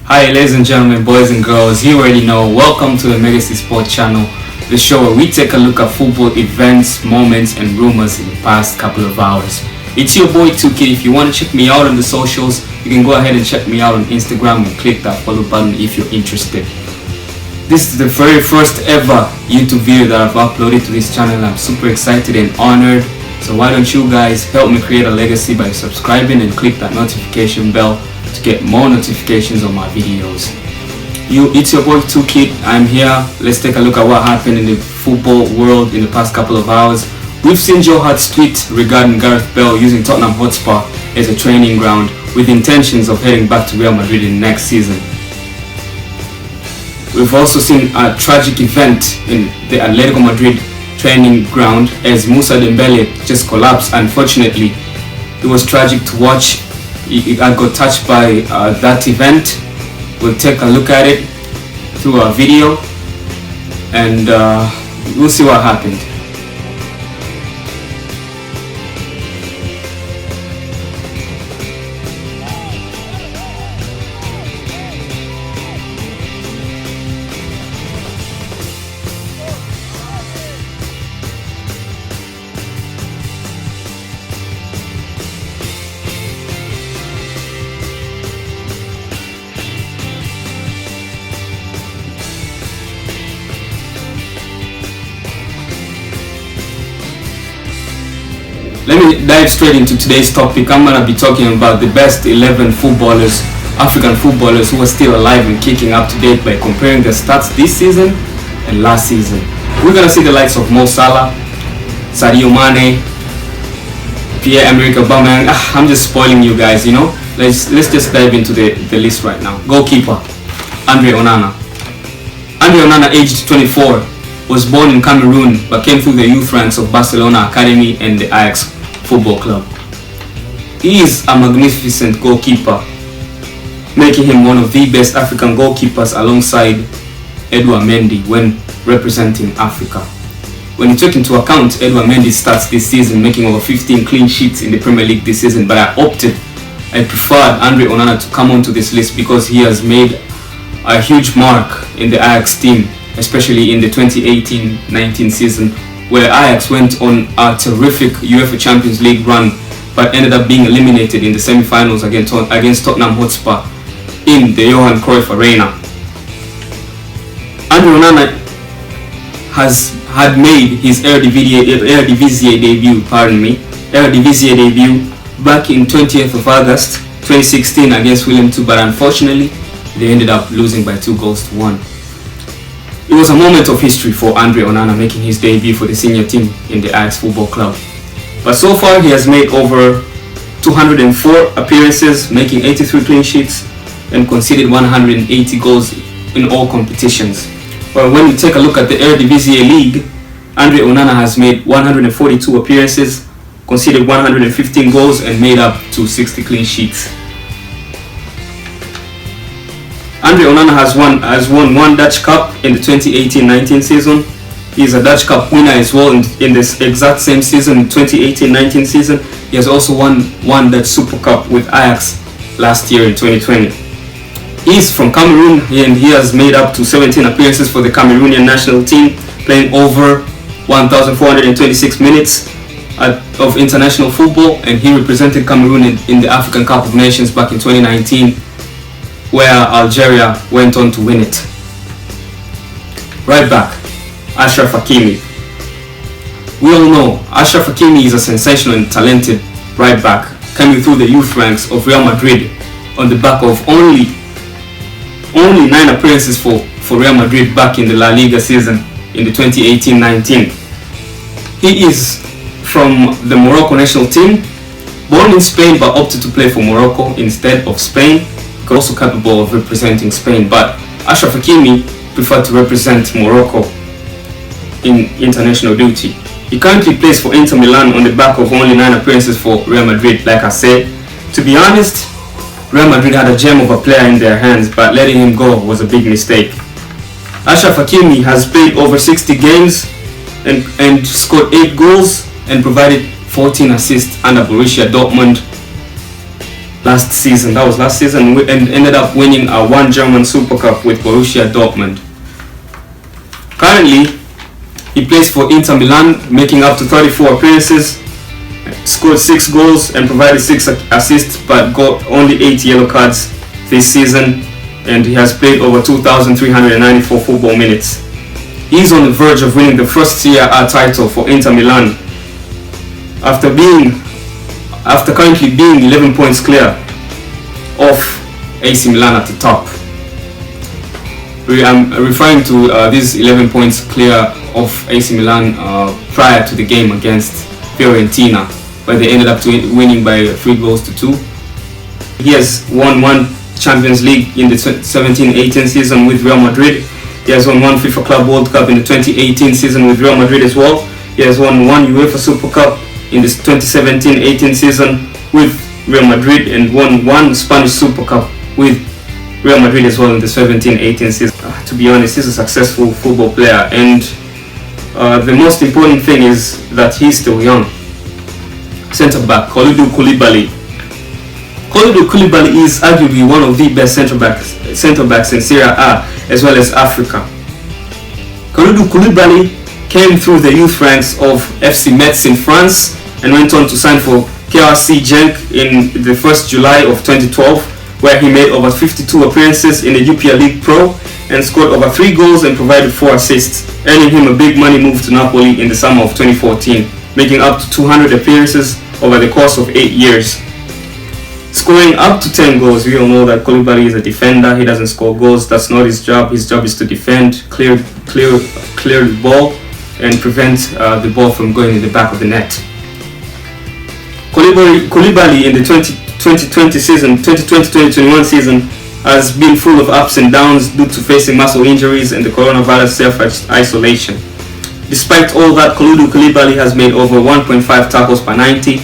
Hi ladies and gentlemen, boys and girls, you already know, welcome to the Megacy Sport channel, the show where we take a look at football events, moments and rumors in the past couple of hours. It's your boy 2Kid. If you want to check me out on the socials, you can go ahead and check me out on Instagram and click that follow button if you're interested. This is the very first ever YouTube video that I've uploaded to this channel. I'm super excited and honored. So why don't you guys help me create a legacy by subscribing and click that notification bell to get more notifications on my videos. It's your boy 2Kid. I'm here. Let's take a look at what happened in the football world in the past couple of hours. We've seen Joe Hart's tweet regarding Gareth Bale using Tottenham Hotspur as a training ground with intentions of heading back to Real Madrid in next season. We've also seen a tragic event in the Atletico Madrid training ground as Moussa Dembele just collapsed. Unfortunately, it was tragic to watch. I got touched by that event. We'll take a look at it through a video and we'll see what happened. Let me dive straight into today's topic. I'm going to be talking about the best 11 footballers, African footballers who are still alive and kicking up to date by comparing their stats this season and last season. We're going to see the likes of Mo Salah, Sadio Mane, Pierre-Emerick Aubameyang. I'm just spoiling you guys, you know. Let's just dive into the list right now. Goalkeeper, Andre Onana. Andre Onana, aged 24, was born in Cameroon but came through the youth ranks of Barcelona Academy and the Ajax Football Club. He is a magnificent goalkeeper, making him one of the best African goalkeepers alongside Edouard Mendy when representing Africa. When you took into account Edouard Mendy's stats this season, making over 15 clean sheets in the Premier League this season, but I preferred Andre Onana to come onto this list because he has made a huge mark in the Ajax team, especially in the 2018-19 season, where Ajax went on a terrific UEFA Champions League run but ended up being eliminated in the semi-finals against Tottenham Hotspur in the Johan Cruyff Arena. Andre Onana had made his Eredivisie debut back in 20th of August 2016 against Willem II, but unfortunately they ended up losing by 2-1. It was a moment of history for Andre Onana making his debut for the senior team in the Ajax Football Club. But so far he has made over 204 appearances, making 83 clean sheets and conceded 180 goals in all competitions. But when you take a look at the Eredivisie League, Andre Onana has made 142 appearances, conceded 115 goals and made up to 60 clean sheets. Andre Onana has won one Dutch Cup in the 2018-19 season. He is a Dutch Cup winner as well in this exact same season, 2018-19 season. He has also won one Dutch Super Cup with Ajax last year in 2020. He is from Cameroon and he has made up to 17 appearances for the Cameroonian national team, playing over 1,426 minutes of international football, and he represented Cameroon in the African Cup of Nations back in 2019. Where Algeria went on to win it. Right back, Achraf Hakimi. We all know Achraf Hakimi is a sensational and talented right back coming through the youth ranks of Real Madrid on the back of only 9 appearances for Real Madrid back in the La Liga season in the 2018-19. He is from the Morocco national team, born in Spain but opted to play for Morocco instead of Spain. Also capable of representing Spain, but Achraf Hakimi preferred to represent Morocco in international duty. He currently plays for Inter Milan on the back of only 9 appearances for Real Madrid. Like I said, to be honest, Real Madrid had a gem of a player in their hands, but letting him go was a big mistake. Achraf Hakimi has played over 60 games and scored 8 goals and provided 14 assists under Borussia Dortmund. last season. That was last season, and ended up winning one German Super Cup with Borussia Dortmund. Currently, he plays for Inter Milan, making up to 34 appearances, scored 6 goals and provided 6 assists, but got only 8 yellow cards this season, and he has played over 2,394 football minutes. He's on the verge of winning the first Serie A title for Inter Milan after currently being 11 points clear of AC Milan at the top. I'm referring to these 11 points clear of AC Milan prior to the game against Fiorentina, where they ended up winning by 3-2. He has won 1 Champions League in the 17-18 season with Real Madrid. He has won 1 FIFA Club World Cup in the 2018 season with Real Madrid as well. He has won 1 UEFA Super Cup in the 2017-18 season with Real Madrid, and won 1 Spanish Super Cup with Real Madrid as well in the 17-18 season. To be honest, he's a successful football player, and the most important thing is that he's still young. Centre back Kalidou Koulibaly. Kalidou Koulibaly is arguably one of the best centre backs in Serie A as well as Africa. Kalidou Koulibaly came through the youth ranks of FC Metz in France and went on to sign for KRC Genk in the 1st July of 2012, where he made over 52 appearances in the UPL League Pro and scored over 3 goals and provided 4 assists, earning him a big money move to Napoli in the summer of 2014, making up to 200 appearances over the course of 8 years. Scoring up to 10 goals. We all know that Koulibaly is a defender. He doesn't score goals. That's not his job. His job is to defend, clear the ball, and prevent the ball from going in the back of the net. Koulibaly in the 2020-2021 season has been full of ups and downs due to facing muscle injuries and the coronavirus self-isolation. Despite all that, Kalidou Koulibaly has made over 1.5 tackles per 90,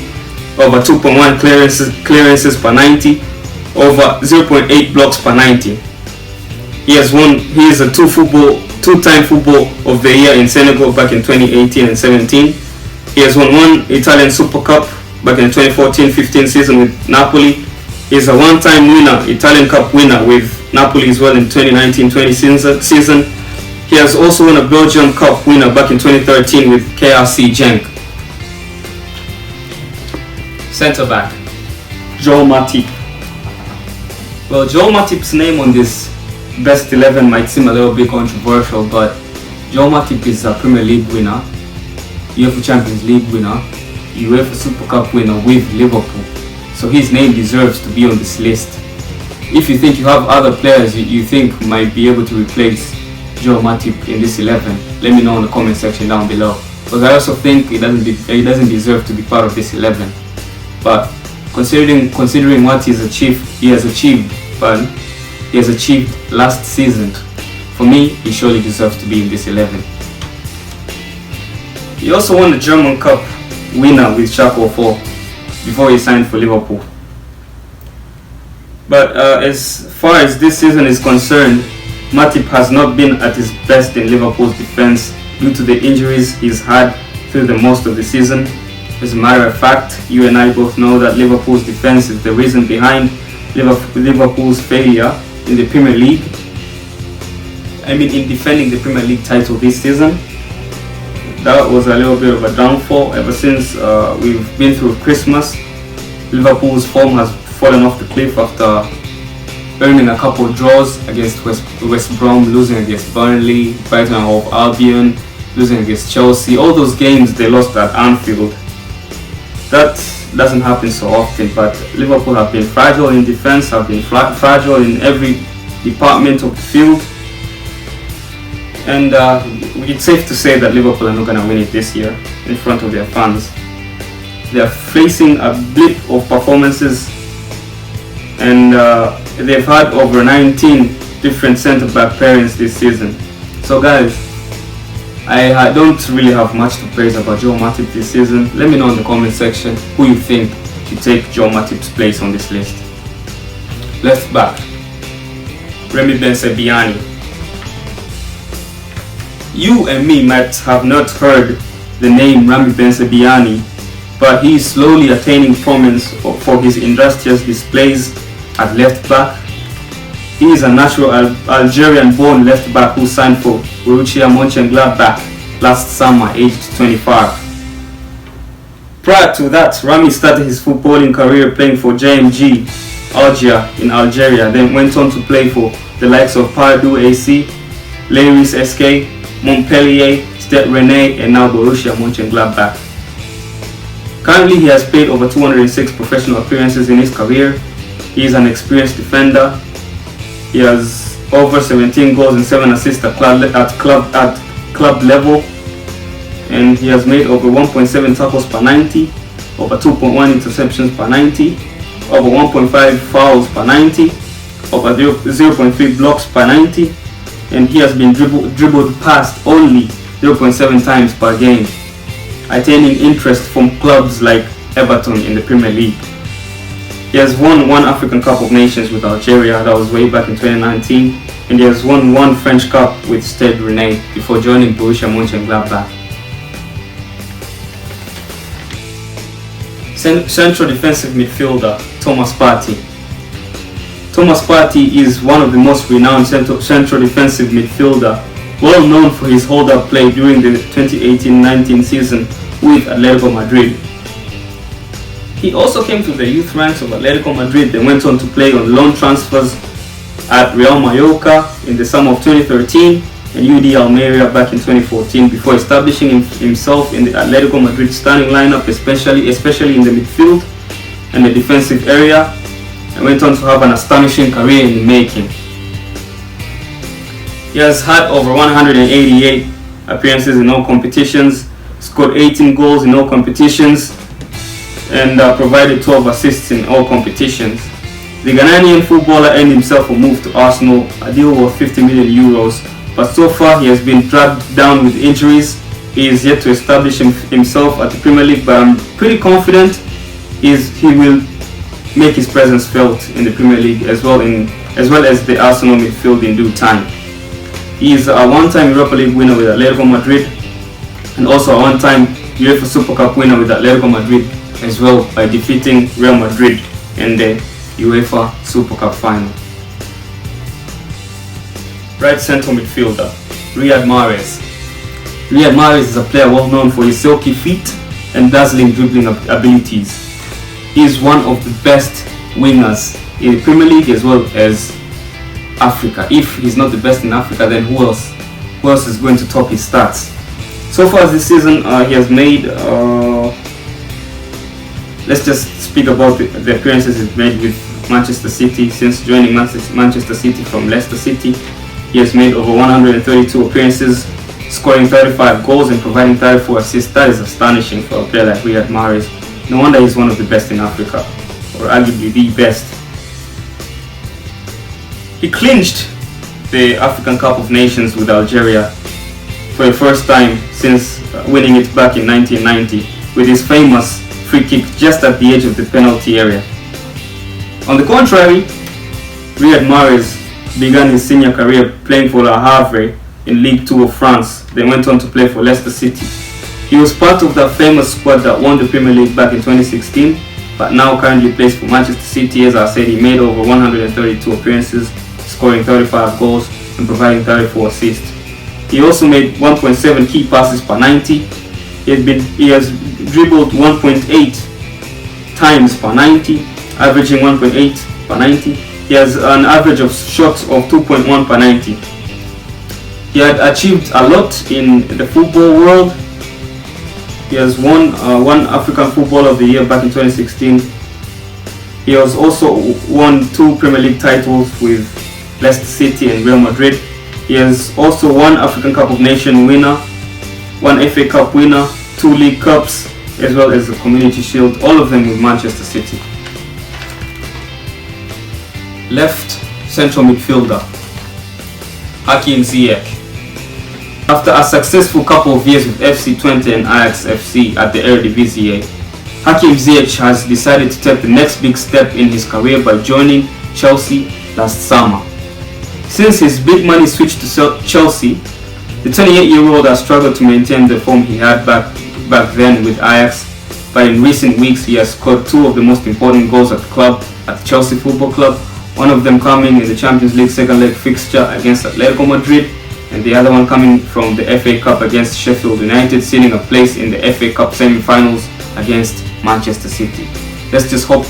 over 2.1 clearances per 90, over 0.8 blocks per 90. He is a two-time football of the year in Senegal back in 2018 and 17. He has won 1 Italian Super Cup back in the 2014-15 season with Napoli. He is a one-time winner, Italian Cup winner with Napoli as well in 2019-20 season. He has also won a Belgium Cup winner back in 2013 with KRC Genk. Centre back Joel Matip. Well, Joel Matip's name on this best 11 might seem a little bit controversial, but Joel Matip is a Premier League winner, UEFA Champions League winner, UEFA Super Cup winner with Liverpool, so his name deserves to be on this list. If you think you have other players you think might be able to replace Joel Matip in this 11, let me know in the comment section down below, because I also think he doesn't deserve to be part of this 11. But considering what he has achieved last season, for me, he surely deserves to be in this 11. He also won the German Cup winner with Schalke 04 before he signed for Liverpool. But as far as this season is concerned, Matip has not been at his best in Liverpool's defense due to the injuries he's had through the most of the season. As a matter of fact, you and I both know that Liverpool's defense is the reason behind Liverpool's failure in the Premier League. In defending the Premier League title this season. That was a little bit of a downfall. Ever since we've been through Christmas, Liverpool's form has fallen off the cliff after earning a couple of draws against West Brom, losing against Burnley, Brighton and Hove Albion, losing against Chelsea. All those games they lost at Anfield. That doesn't happen so often, but Liverpool have been fragile in defense, have been fragile in every department of the field, and it's safe to say that Liverpool are not going to win it this year in front of their fans. They are facing a blip of performances, and they've had over 19 different centre-back pairings this season. So guys, I don't really have much to praise about Joel Matip this season. Let me know in the comment section who you think should take Joel Matip's place on this list. Left back Remy Ben-Sebaini. You and me might have not heard the name Remy Ben-Sebaini but he is slowly attaining prominence for his industrious displays at left back. He is a natural Algerian-born left back who signed for Borussia Mönchengladbach last summer, aged 25. Prior to that, Rami started his footballing career playing for JMG Alger in Algeria, then went on to play for the likes of Pardieu AC, Leiris SK, Montpellier, Stade Rennais, and now Borussia Mönchengladbach. Currently, he has played over 206 professional appearances in his career. He is an experienced defender. He has over 17 goals and 7 assists at club level, and he has made over 1.7 tackles per 90, over 2.1 interceptions per 90, over 1.5 fouls per 90, over 0.3 blocks per 90, and he has been dribbled past only 0.7 times per game, attaining interest from clubs like Everton in the Premier League. He has won one African Cup of Nations with Algeria, that was way back in 2019, and he has won one French Cup with Stade Rennais before joining Borussia Mönchengladbach. Central defensive midfielder Thomas Partey. Thomas Partey is one of the most renowned central defensive midfielder, well known for his hold-up play during the 2018-19 season with Atletico Madrid. He also came through the youth ranks of Atletico Madrid, then went on to play on loan transfers at Real Mallorca in the summer of 2013 and UD Almeria back in 2014 before establishing himself in the Atletico Madrid starting lineup, especially in the midfield and the defensive area, and went on to have an astonishing career in the making. He has had over 188 appearances in all competitions, scored 18 goals in all competitions, and provided 12 assists in all competitions. The Ghanaian footballer earned himself a move to Arsenal, a deal worth 50 million euros, but so far he has been dragged down with injuries. He is yet to establish himself at the Premier League, but I'm pretty confident he will make his presence felt in the Premier League as well as the Arsenal midfield in due time. He is a one-time Europa League winner with Atletico Madrid and also a one-time UEFA Super Cup winner with Atletico Madrid as well by defeating Real Madrid in the UEFA Super Cup final. Right central midfielder Riyad Mahrez. Riyad Mahrez is a player well known for his silky feet and dazzling dribbling abilities. He is one of the best wingers in the Premier League as well as Africa. If he's not the best in Africa, then who else is going to top his stats? So far this season, he has made, let's just speak about the appearances he's made with Manchester City. Since joining Manchester City from Leicester City, he has made over 132 appearances, scoring 35 goals and providing 34 assists. That is astonishing for a player like Riyad Mahrez. No wonder he's one of the best in Africa, or arguably the best. He clinched the African Cup of Nations with Algeria for the first time since winning it back in 1990 with his famous free kick just at the edge of the penalty area. On the contrary, Riyad Mahrez began his senior career playing for Le Havre in Ligue 2 of France, then went on to play for Leicester City. He was part of that famous squad that won the Premier League back in 2016, but now currently plays for Manchester City. As I said, he made over 132 appearances, scoring 35 goals and providing 34 assists. He also made 1.7 key passes per 90. He has dribbled 1.8 times per 90, averaging 1.8 per 90. He has an average of shots of 2.1 per 90. He had achieved a lot in the football world. He has won one African Footballer of the Year back in 2016. He has also won 2 Premier League titles with Leicester City and Real Madrid. He has also won African Cup of Nations winner, 1 FA Cup winner, 2 League Cups, as well as the Community Shield, all of them with Manchester City. Left central midfielder Hakim Ziyech. After a successful couple of years with FC Twente and Ajax FC at the Eredivisie, Hakim Ziyech has decided to take the next big step in his career by joining Chelsea last summer. Since his big money switch to Chelsea, the 28-year-old has struggled to maintain the form he had back then with Ajax. but in recent weeks he has scored two of the most important goals at the club, at Chelsea Football Club, one of them coming in the Champions League second leg fixture against Atletico Madrid, and the other one coming from the FA Cup against Sheffield United, sealing a place in the FA Cup semi-finals against Manchester City. Let's just hope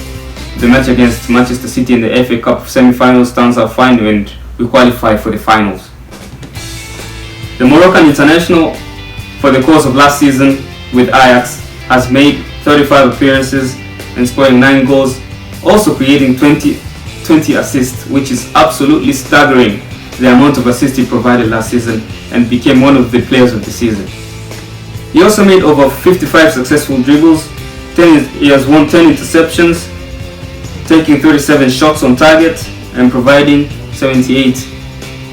the match against Manchester City in the FA Cup semi-finals turns out fine and we qualify for the finals. The Moroccan international, for the course of last season with Ajax, has made 35 appearances and scoring 9 goals, also creating 20 assists, which is absolutely staggering, the amount of assists he provided last season, and became one of the players of the season. He also made over 55 successful dribbles, he has won 10 interceptions, taking 37 shots on target, and providing 78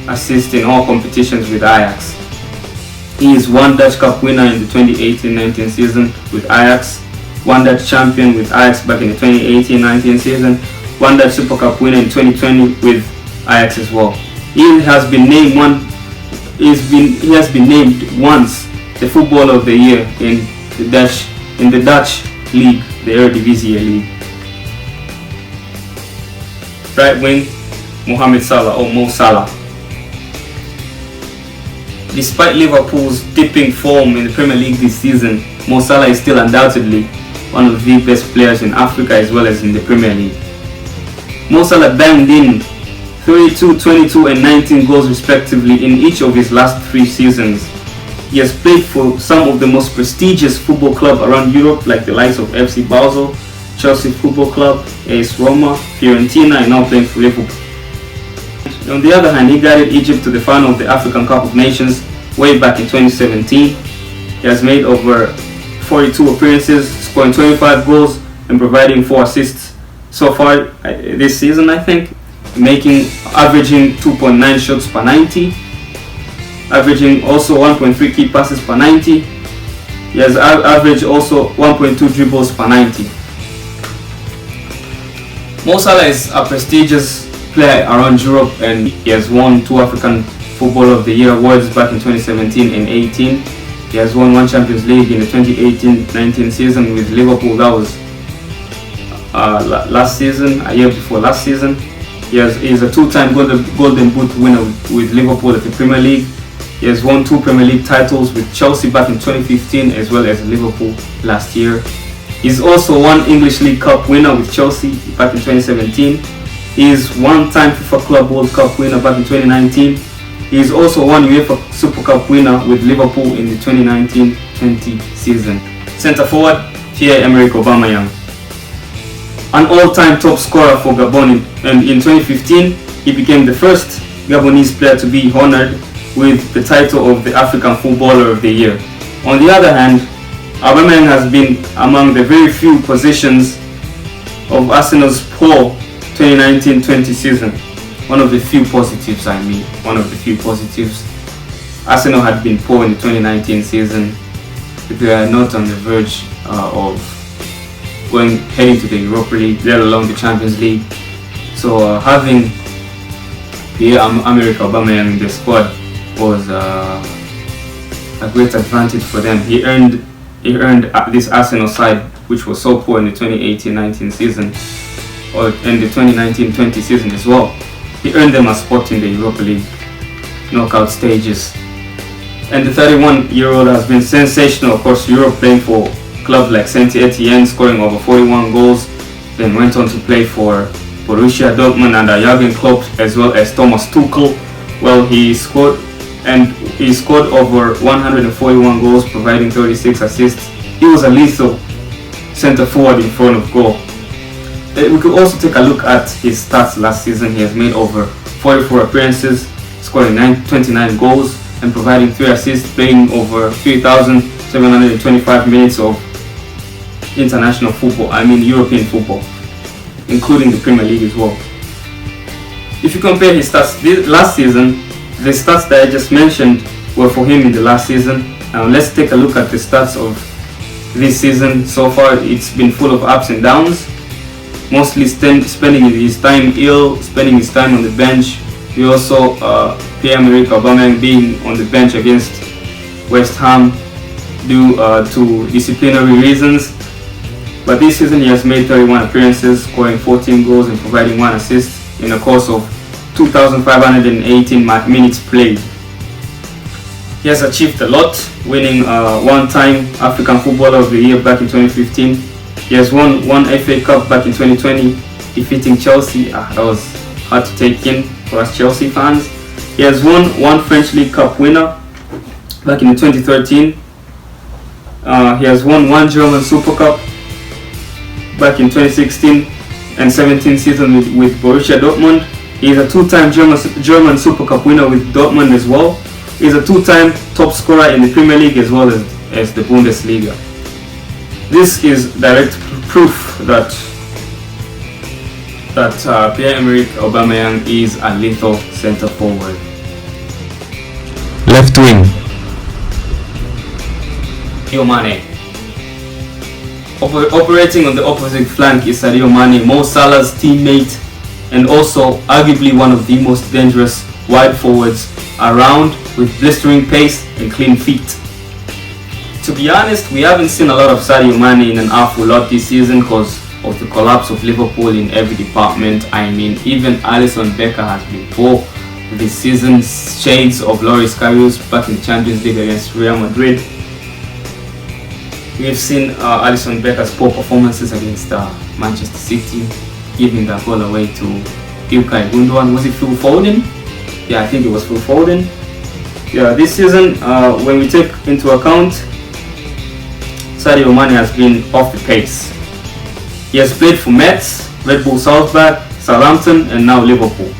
assists in all competitions with Ajax. He is one Dutch Cup winner in the 2018-19 season with Ajax, one Dutch champion with Ajax back in the 2018-19 season, one Dutch Super Cup winner in 2020 with Ajax as well. He has been named once the Footballer of the Year in the Dutch league, the Eredivisie league. Right wing, Mohamed Salah or Mo Salah. Despite Liverpool's dipping form in the Premier League this season, Mo Salah is still undoubtedly one of the best players in Africa as well as in the Premier League. Mo Salah banged in 32, 22 and 19 goals respectively in each of his last 3 seasons. He has played for some of the most prestigious football clubs around Europe, like the likes of FC Basel, Chelsea Football Club, AS Roma, Fiorentina, and now playing for Liverpool. On the other hand, he guided Egypt to the final of the African Cup of Nations way back in 2017. He has made over 42 appearances, scoring 25 goals and providing 4 assists so far this season, I think, averaging 2.9 shots per 90, averaging also 1.3 key passes per 90. He has averaged also 1.2 dribbles per 90. Mo Salah is a prestigious player around Europe, and he has won 2 African Footballer of the Year awards back in 2017 and 18. He has won 1 Champions League in the 2018-19 season with Liverpool. That was last season, a year before last season. He is a 2-time Golden Boot winner with Liverpool at the Premier League. He has won 2 Premier League titles with Chelsea back in 2015 as well as Liverpool last year. He's also 1 English League Cup winner with Chelsea back in 2017. He is 1-time FIFA Club World Cup winner back in 2019. He is also 1 UEFA Super Cup winner with Liverpool in the 2019-20 season. Centre forward, Pierre-Emerick Aubameyang. An all-time top scorer for Gabon, and in 2015 he became the first Gabonese player to be honoured with the title of the African Footballer of the Year. On the other hand, Aubameyang has been among the very few possessions of Arsenal's poor 2019-20 season. One of the few positives, Arsenal had been poor in the 2019 season. They are not on the verge of heading to the Europa League, let alone the Champions League. So having Pierre-Emerick Aubameyang in the squad was a great advantage for them. He earned this Arsenal side, which was so poor in the 2018-19 season, and the 2019-20 season as well. He earned them a spot in the Europa League knockout stages. And the 31-year-old has been sensational across Europe, playing for clubs like Saint Etienne, scoring over 41 goals. Then went on to play for Borussia Dortmund under Jurgen Klopp as well as Thomas Tuchel. Well, he scored over 141 goals, providing 36 assists. He was a lethal centre forward in front of goal. We could also take a look at his stats last season. He has made over 44 appearances, scoring 29 goals and providing 3 assists, playing over 3,725 minutes of international football, European football, including the Premier League as well. If you compare his stats last season, the stats that I just mentioned were for him in the last season. Now let's take a look at the stats of this season so far. It's been full of ups and downs, mostly spending his time ill, spending his time on the bench. We also Pierre-Emerick Aubameyang being on the bench against West Ham due to disciplinary reasons. but this season he has made 31 appearances, scoring 14 goals and providing 1 assist in a course of 2,518 minutes played. He has achieved a lot, winning one-time African Footballer of the Year back in 2015. He has won 1 FA Cup back in 2020, defeating Chelsea. That was hard to take in for us Chelsea fans. He has won 1 French League Cup winner back in 2013. He has won 1 German Super Cup back in 2016 and 17 season with Borussia Dortmund. He is a 2-time German Super Cup winner with Dortmund as well. He is a 2-time top scorer in the Premier League as well as the Bundesliga. This is direct proof that Pierre-Emerick Aubameyang is a lethal centre forward. Left wing. Sadio Mane. Operating on the opposite flank is Sadio Mane, Mo Salah's teammate, and also arguably one of the most dangerous wide forwards around, with blistering pace and clean feet. To be honest, we haven't seen a lot of Sadio Mane in an awful lot this season because of the collapse of Liverpool in every department. I mean, even Alisson Becker has been poor this season, shades of Loris Karius back in the Champions League against Real Madrid. We've seen Alisson Becker's poor performances against Manchester City, giving that goal away to Ilkay Gundogan. Was it Phil Foden? Yeah, I think it was Phil Foden. Yeah, this season, when we take into account, Sadio Mane has been off the pace. He has played for Metz, Red Bull Salzburg, Southampton, and now Liverpool,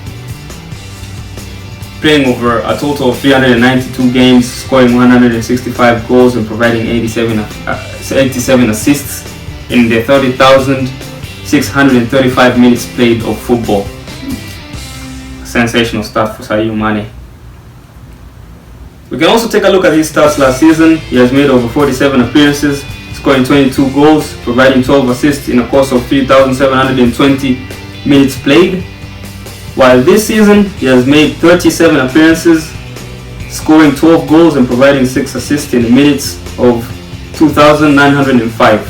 playing over a total of 392 games, scoring 165 goals and providing 87 assists in the 30,635 minutes played of football. Sensational stuff for Sadio Mane. We can also take a look at his stats last season. He has made over 47 appearances, scoring 22 goals, providing 12 assists in a course of 3,720 minutes played. While this season, he has made 37 appearances, scoring 12 goals and providing 6 assists in the minutes of 2,905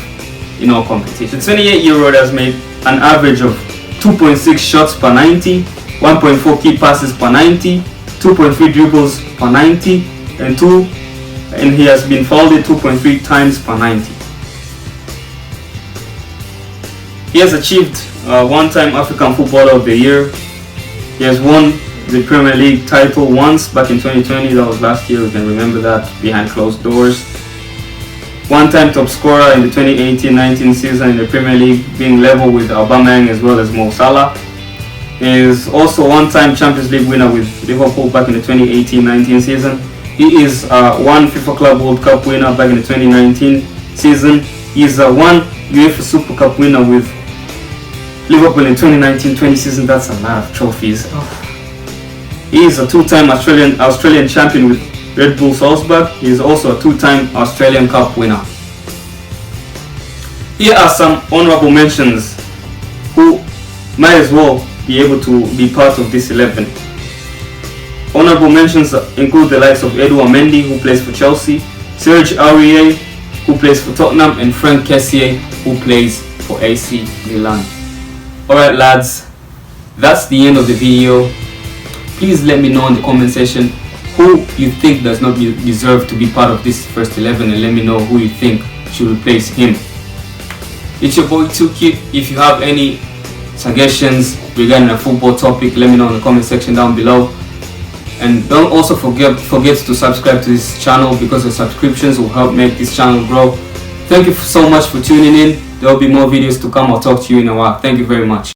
in all competitions. The 28-year-old has made an average of 2.6 shots per 90, 1.4 key passes per 90, 2.3 dribbles per 90, and he has been fouled 2.3 times per 90. He has achieved one-time African Footballer of the Year. He has won the Premier League title once back in 2020. That was last year. We can remember that behind closed doors. One-time top scorer in the 2018-19 season in the Premier League, being level with Aubameyang as well as Mo Salah. He is also one-time Champions League winner with Liverpool back in the 2018-19 season. He is one FIFA Club World Cup winner back in the 2019 season. He is one UEFA Super Cup winner with Liverpool in 2019-20 season. That's a lot of trophies. He is a 2-time Australian champion with Red Bull Salzburg. He is also a 2-time Australian Cup winner. Here are some honorable mentions who might as well be able to be part of this 11. Honorable mentions include the likes of Edouard Mendy, who plays for Chelsea, Serge Aurier, who plays for Tottenham, and Franck Kessié, who plays for AC Milan. Alright lads, that's the end of the video. Please let me know in the comment section who you think does not deserve to be part of this first 11, and let me know who you think should replace him. It's your boy 2Kid. If you have any suggestions regarding a football topic, let me know in the comment section down below. And don't also forget to subscribe to this channel, because your subscriptions will help make this channel grow. Thank you so much for tuning in. There will be more videos to come. I'll talk to you in a while. Thank you very much.